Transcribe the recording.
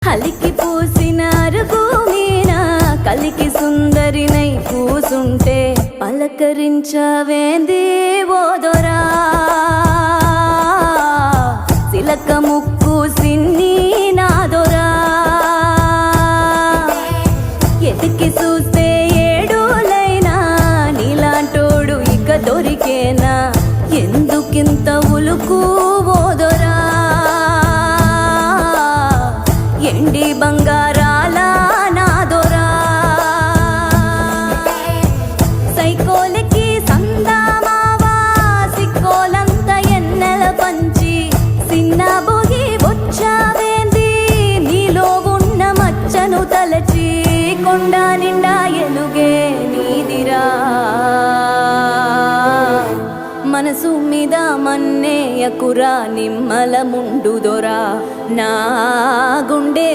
అలికి పూసిన అరుగు మీన కలికి సుందరినై కూసుంటే పలకరించవేంది ఓదొరా సిలక ముక్కు సిన్ని నాదొరా ఎతికి చూస్తే ఏడులైనా నీలాంటోడు ఇక దొరికేనా ఎందుకింత ఉలుకు ఓదొరా ఎండి బంగారాల నాదొరా సైకోలకి సందామావా సిక్కోలంత ఎన్నెల పంచి సిన్న బొగి వచ్చావేంది నీలో ఉన్న మచ్చను తలచి కొండ నిండా ఎలుగే నీదిరా మనసు మీద మన్నేయకురా నిమ్మల ముండు దొరా నా గుండె